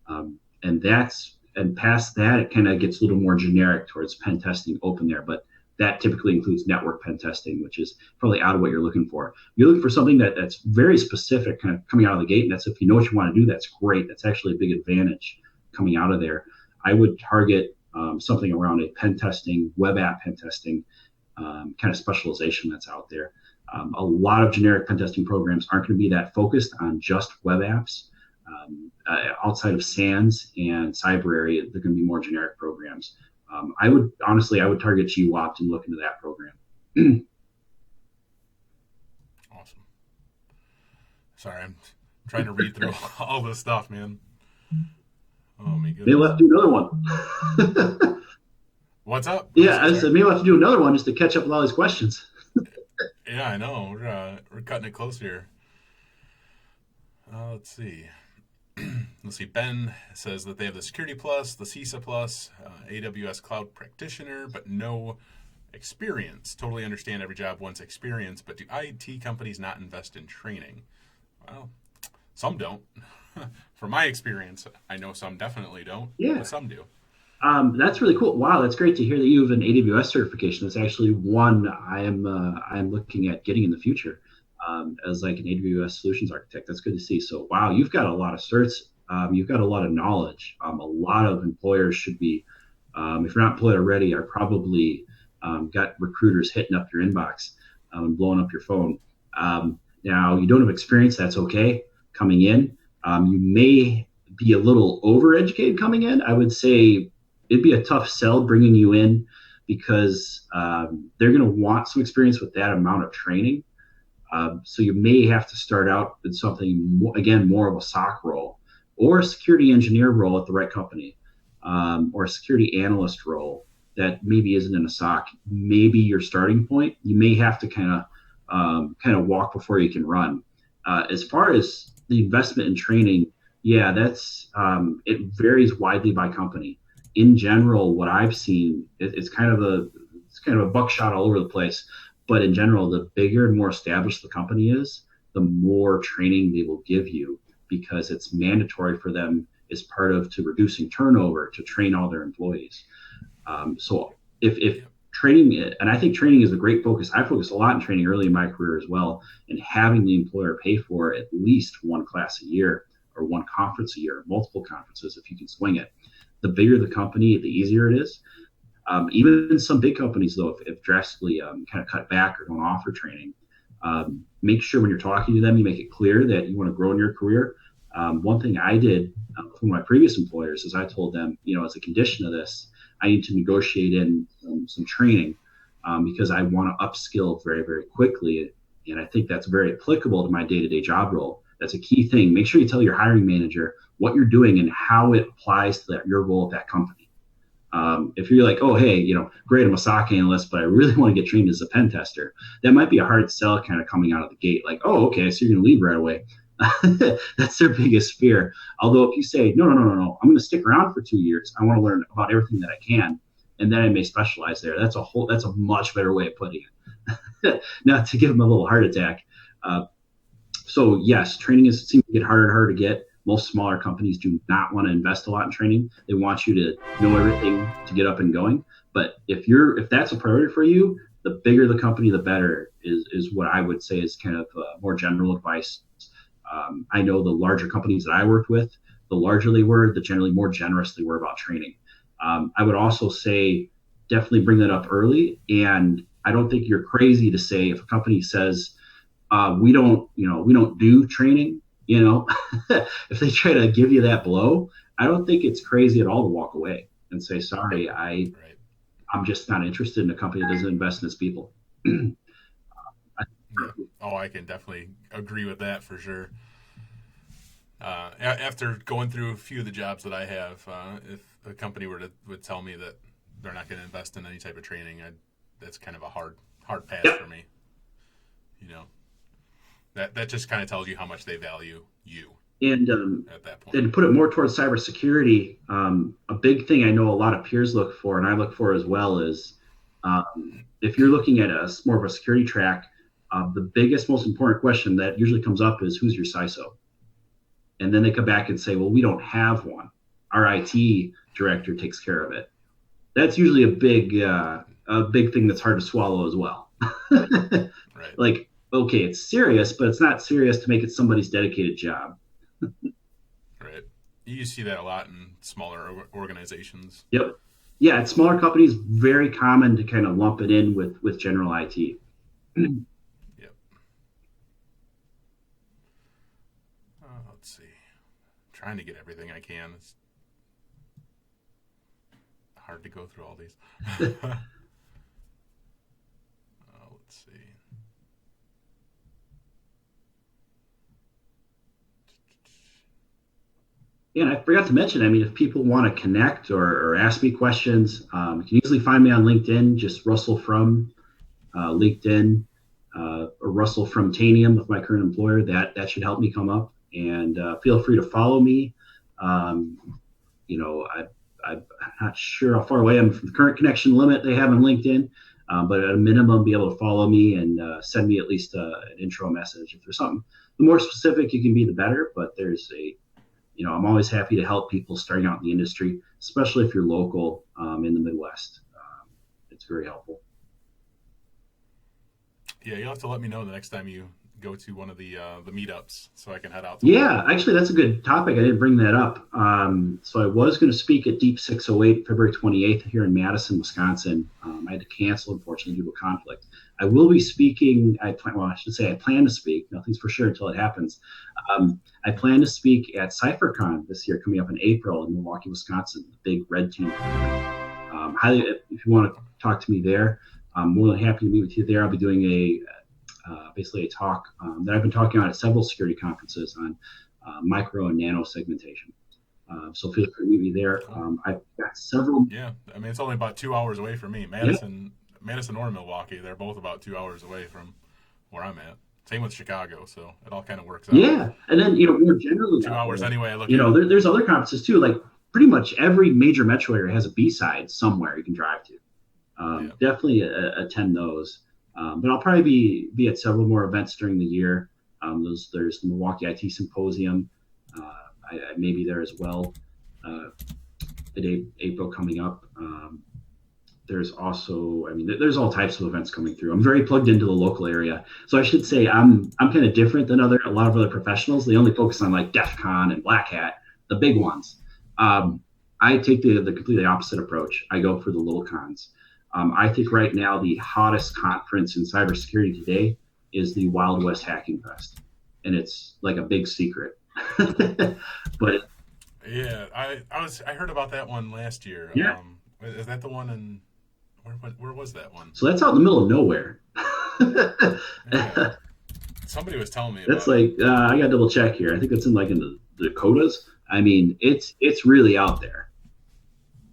And past that, it kind of gets a little more generic towards pen testing open there. But that typically includes network pen testing, which is probably out of what you're looking for. You're looking for something that's very specific kind of coming out of the gate. And that's, if you know what you want to do, that's great. That's actually a big advantage coming out of there. I would target something around a pen testing, web app pen testing kind of specialization that's out there. A lot of generic pen testing programs aren't going to be that focused on just web apps. Outside of SANS and Cybrary, they're going to be more generic programs. I would target GWAPT and look into that program. Awesome. Sorry, I'm trying to read through all this stuff, man. Oh my goodness. Maybe we'll have to do another one. What's up? Yeah, I said maybe we'll have to do another one just to catch up with all these questions. Yeah, I know. We're cutting it close here. Let's see. Ben says that they have the Security Plus, the CISA Plus, AWS Cloud Practitioner, but no experience. Totally understand every job wants experience, but do IT companies not invest in training? Well, some don't. From my experience, I know some definitely don't, but some do. That's really cool. Wow, that's great to hear that you have an AWS certification. That's actually one I'm looking at getting in the future. As like an AWS solutions architect. That's good to see. So, wow, you've got a lot of certs. You've got a lot of knowledge. A lot of employers should be, if you're not employed already, are probably got recruiters hitting up your inbox and blowing up your phone. Now, you don't have experience. That's okay. Coming in, you may be a little overeducated coming in. I would say it'd be a tough sell bringing you in because they're going to want some experience with that amount of training. So you may have to start out with something, more of a SOC role or a security engineer role at the right company, or a security analyst role that maybe isn't in a SOC. Maybe your starting point, you may have to kind of walk before you can run. As far as the investment in training, yeah, that's it varies widely by company. In general, what I've seen, it's kind of a buckshot all over the place. But in general, the bigger and more established the company is, the more training they will give you because it's mandatory for them as part of to reducing turnover to train all their employees. So if training, and I think training is a great focus. I focused a lot in training early in my career as well, and having the employer pay for at least one class a year or one conference a year, multiple conferences if you can swing it. The bigger the company, the easier it is. Even in some big companies, though, if drastically kind of cut back or don't offer training, make sure when you're talking to them, you make it clear that you want to grow in your career. One thing I did for my previous employers is I told them, as a condition of this, I need to negotiate in some training because I want to upskill very, very quickly. And I think that's very applicable to my day-to-day job role, That's a key thing. Make sure you tell your hiring manager what you're doing and how it applies to your role at that company. If you're like, oh, hey, great, I'm a SOC analyst, but I really want to get trained as a pen tester, that might be a hard sell kind of coming out of the gate. Like, oh, okay, so you're going to leave right away. That's their biggest fear. Although if you say, no, I'm going to stick around for 2 years. I want to learn about everything that I can, and then I may specialize there. That's a much better way of putting it. Not to give them a little heart attack. So yes, training seems to get harder and harder to get. Most smaller companies do not want to invest a lot in training. They want you to know everything to get up and going. But if that's a priority for you, the bigger the company, the better is what I would say is kind of more general advice. I know the larger companies that I worked with, the larger they were, the generally more generous they were about training. I would also say definitely bring that up early. And I don't think you're crazy to say if a company says, we don't do training, if they try to give you that blow, I don't think it's crazy at all to walk away and say, sorry, I'm just not interested in a company that doesn't invest in its people. I can definitely agree with that for sure. After going through a few of the jobs that I have, if a company would tell me that they're not going to invest in any type of training, that's kind of a hard pass for me. That just kind of tells you how much they value you. And at that point, and put it more towards cybersecurity. A big thing I know a lot of peers look for, and I look for as well, is if you're looking at more of a security track, the biggest, most important question that usually comes up is, who's your CISO? And then they come back and say, well, we don't have one. Our IT director takes care of it. That's usually a big thing that's hard to swallow as well. Right. Like, okay, it's serious, but it's not serious to make it somebody's dedicated job. Right. You see that a lot in smaller organizations. Yep. Yeah, at smaller companies, very common to kind of lump it in with general IT. Yep. Let's see. I'm trying to get everything I can. It's hard to go through all these. Let's see. Yeah, and I forgot to mention, if people want to connect or ask me questions, you can easily find me on LinkedIn, just Russell from LinkedIn, or Russell from Tanium with my current employer. That should help me come up. And feel free to follow me. I'm not sure how far away I'm from the current connection limit they have on LinkedIn, but at a minimum, be able to follow me and send me at least an intro message. If there's something, the more specific you can be, the better. But I'm always happy to help people starting out in the industry, especially if you're local in the Midwest. It's very helpful. Yeah, you'll have to let me know the next time you go to one of the meetups so I can head out. Yeah, actually, that's a good topic. I didn't bring that up. So I was going to speak at Deep 608 February 28th here in Madison, Wisconsin. I had to cancel, unfortunately, due to a conflict. I will be speaking. I plan to speak. Nothing's for sure until it happens. I plan to speak at CypherCon this year, coming up in April in Milwaukee, Wisconsin, the big red team. If you want to talk to me there, I'm more than happy to meet with you there. I'll be doing basically a talk that I've been talking on at several security conferences on micro and nano segmentation. So feel free to meet me there. I've got several. Yeah, it's only about 2 hours away from me. Madison or Milwaukee, they're both about 2 hours away from where I'm at. Same with Chicago, so it all kind of works out. Yeah, and then more generally, 2 hours anyway. There's other conferences too. Like pretty much every major metro area has a B-side somewhere you can drive to. Definitely attend those. But I'll probably be at several more events during the year. There's the Milwaukee IT Symposium. I may be there as well. April coming up. There's also, there's all types of events coming through. I'm very plugged into the local area. So I should say I'm kind of different than a lot of other professionals. They only focus on like DEF CON and Black Hat, the big ones. I take the completely opposite approach. I go for the little cons. I think right now the hottest conference in cybersecurity today is the Wild West Hacking Fest, and it's like a big secret. But yeah, I heard about that one last year. Yeah, is that the one in where was that one? So that's out in the middle of nowhere. Yeah. somebody was telling me That's about it. like I got to double check here. I think it's in like in the Dakotas. I mean, it's really out there,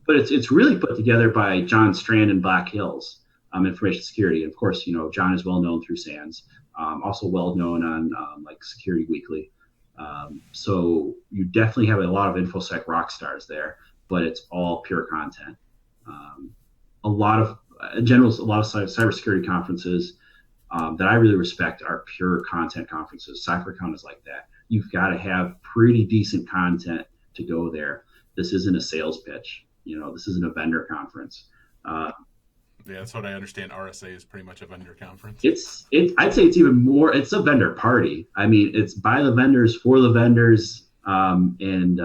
but it's really put together by John Strand and Black Hills Information Security. Of course, John is well known through SANS, also well known on like Security Weekly. So you definitely have a lot of InfoSec rock stars there, but it's all pure content. A lot of in general, a lot of cybersecurity conferences that I really respect are pure content conferences. CyberCon is like that. You've got to have pretty decent content to go there. This isn't a sales pitch. This isn't a vendor conference. Uh, Yeah, that's what I understand. RSA is pretty much a vendor conference. I'd say it's even more. It's a vendor party. I mean, it's by the vendors for the vendors, and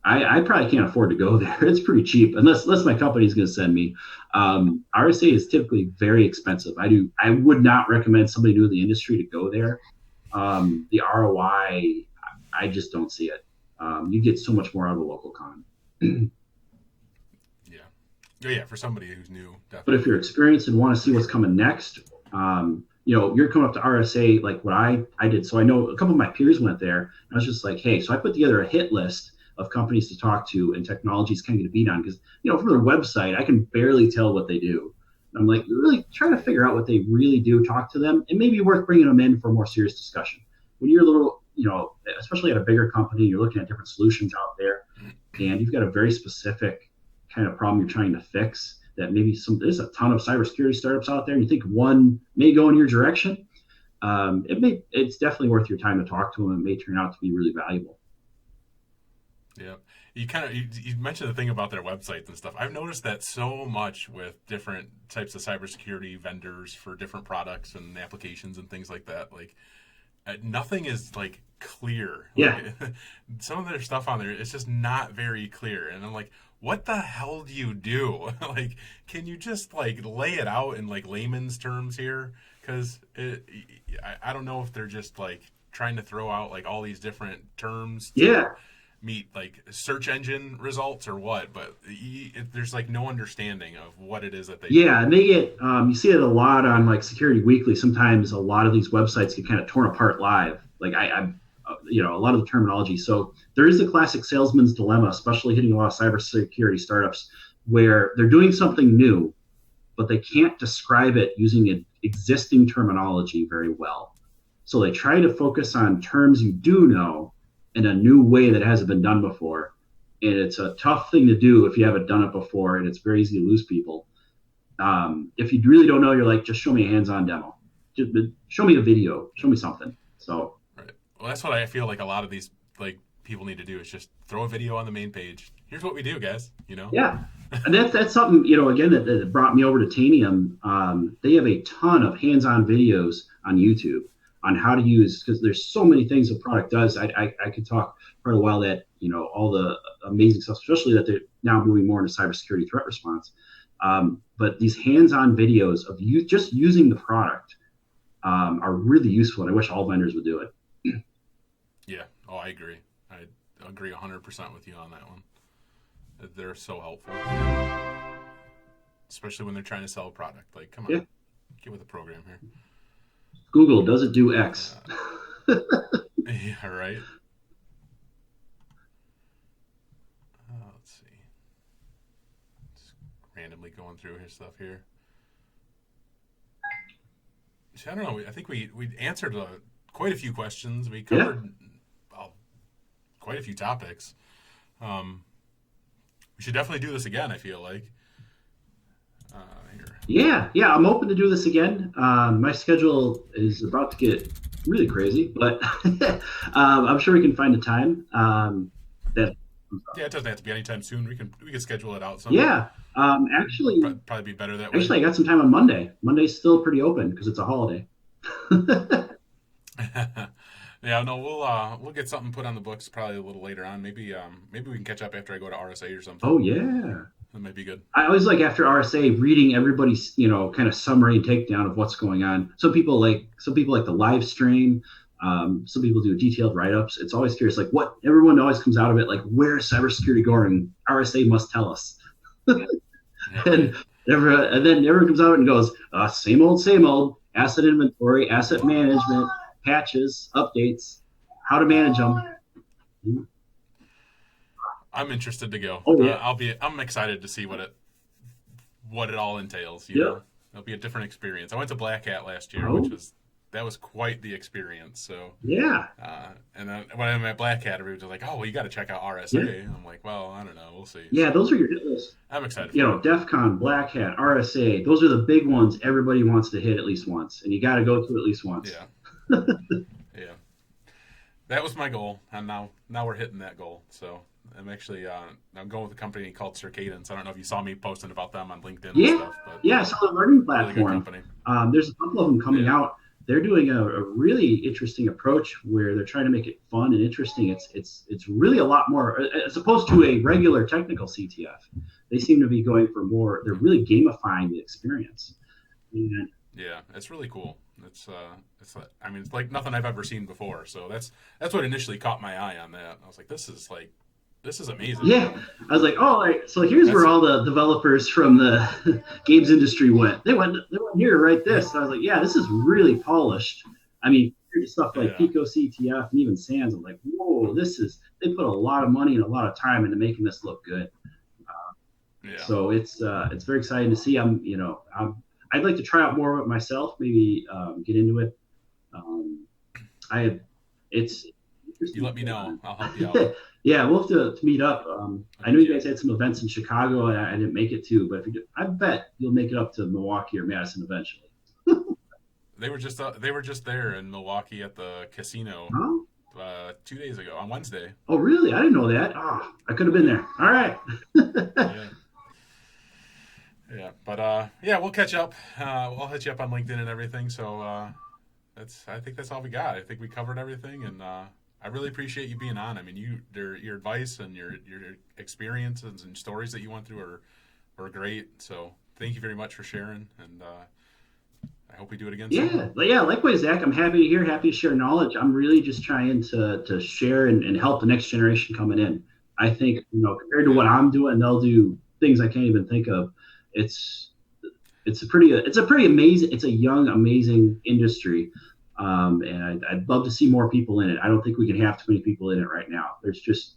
I probably can't afford to go there. It's pretty cheap, unless my company's going to send me. RSA is typically very expensive. I would not recommend somebody new in the industry to go there. The ROI, I just don't see it. You get so much more out of a local con. Yeah, for somebody who's new, definitely. But if you're experienced and want to see what's coming next, you're coming up to RSA like what I did. So I know a couple of my peers went there. And I was just like, hey, so I put together a hit list of companies to talk to and technologies kind of to beat on because, from their website, I can barely tell what they do. And I'm like, really trying to figure out what they really do, talk to them, and maybe worth bringing them in for a more serious discussion. When you're a little, especially at a bigger company, you're looking at different solutions out there, and you've of very specific kind of problem you're trying to fix that maybe there's a ton of cybersecurity startups out there and you think one may go in your direction. It's definitely worth your time to talk to them. It may turn out to be really valuable. Yeah. You mentioned the thing about their websites and stuff. I've noticed that so much with different types of cybersecurity vendors for different products and applications and things like that. Like nothing is like clear. Yeah. Like, some of their stuff on there, it's just not very clear. And I'm like, what the hell do you do? Like, can you just like lay it out in like layman's terms here? Because I don't know if they're just like trying to throw out like all these different terms to meet like search engine results or what, but there's like no understanding of what it is that they do. And they get you see it a lot on like Security Weekly. Sometimes a lot of these websites get kind of torn apart live. Like I a lot of the terminology. So there is the classic salesman's dilemma, especially hitting a lot of cybersecurity startups, where they're doing something new, but they can't describe it using an existing terminology very well. So they try to focus on terms you do know in a new way that hasn't been done before. And it's a tough thing to do if you haven't done it before, and it's very easy to lose people. If you really don't know, you're like, just show me a hands-on demo. Just show me a video. Show me something. So. Well, that's what I feel like a lot of these like people need to do is just throw a video on the main page. Here's what we do, guys. Yeah, and that's something again that brought me over to Tanium. They have a ton of hands-on videos on YouTube on how to use, because there's so many things the product does. I could talk for a while that all the amazing stuff, especially that they're now moving more into cybersecurity threat response. But these hands-on videos of you just using the product are really useful, and I wish all vendors would do it. Yeah. Oh, I agree. I agree 100% with you on that one. They're so helpful, especially when they're trying to sell a product. Like, come on, get with the program here. Google, does it do X? Yeah, right. Let's see. Just randomly going through his stuff here. See, I don't know. I think we answered quite a few questions. We covered quite a few topics. We should definitely do this again, I feel like. Here. Yeah, I'm open to do this again. My schedule is about to get really crazy, but I'm sure we can find a time. It doesn't have to be anytime soon. We can schedule it out somewhere. Yeah, actually, probably be better that way. Actually, I got some time on Monday. Monday's still pretty open because it's a holiday. Yeah, no, we'll get something put on the books probably a little later on. Maybe we can catch up after I go to RSA or something. Oh yeah, that might be good. I always like after RSA reading everybody's kind of summary and takedown of what's going on. Some people like the live stream. Some people do detailed write-ups. It's always curious, like what everyone always comes out of it, like where's cybersecurity going? RSA must tell us. And then everyone comes out and goes, same old, asset inventory, asset management. patches, updates, how to manage them. I'm interested to go. Oh yeah, I'm excited to see what it all entails. yep. It'll be a different experience. I went to Black Hat last year, Oh that was quite the experience. So, yeah, and then when I'm at Black Hat, everybody was like, "Oh, well, you got to check out yeah, RSA." I'm like, "Well, I don't know. We'll see." yeah. So, Those are your hit list. I'm excited You for know, it. DEF CON, Black Hat, RSA. Those are the big ones everybody wants to hit at least once, and you got to go to at least once. Yeah, yeah. That was my goal, and now we're hitting that goal. So I'm actually I'm going with a company called Circadence. I don't know if you saw me posting about them on LinkedIn and Yeah, stuff, but yeah. So the learning really good platform. company. There's a couple of them coming Yeah, out. They're doing a really interesting approach where they're trying to make it fun and interesting. It's really a lot more as opposed to a regular technical CTF. They seem to be going for more. They're really gamifying the experience. And yeah, it's really cool. I mean, it's like nothing I've ever seen before. So that's what initially caught my eye on that. I was like, this is amazing. yeah, I was like, oh, all right. So here's That's where all the developers from the games industry went. They went here to write yeah, this. I was like, yeah, this is really polished. I mean, stuff like yeah, Pico CTF and even Sans. I'm like, whoa, they put a lot of money and a lot of time into making this look good. yeah. So it's very exciting to see. I'd like to try out more of it myself. Maybe get into it. Um, I have it's You interesting. let me know. I'll help you out. Yeah, we'll have to meet up. I know Heck you yeah. guys had some events in Chicago, and I didn't make it to. But if you do, I bet you'll make it up to Milwaukee or Madison eventually. They were just there in Milwaukee at the casino Huh? 2 days ago on Wednesday. Oh, really? I didn't know that. Oh, I could have been Yeah, there. All right. yeah, yeah. But yeah, we'll catch up. I'll hit you up on LinkedIn and everything. So I think that's all we got. I think we covered everything, and I really appreciate you being on. I mean, your advice and your experiences and stories that you went through are great. So thank you very much for sharing, and I hope we do it again soon. Yeah. Likewise, Zach. I'm happy to hear, happy to share knowledge. I'm really just trying to share and help the next generation coming in. I think compared to Yeah, what I'm doing, they'll do things I can't even think of. It's it's a pretty amazing. It's a young, amazing industry, and I'd love to see more people in it. I don't think we can have too many people in it right now. There's just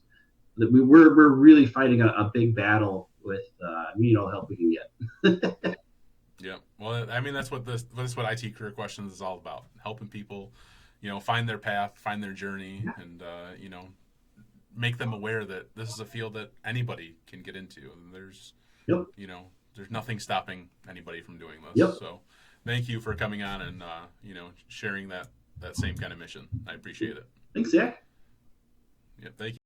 we're really fighting a big battle with we need all the help we can get. yeah. Well, I mean, that's what IT career questions is all about: helping people, find their path, find their journey, and make them aware that this is a field that anybody can get into, and Yep. you know, there's nothing stopping anybody from doing this. Yep. So, thank you for coming on and sharing that same kind of mission. I appreciate it. Thanks, Zach. Yeah, thank you.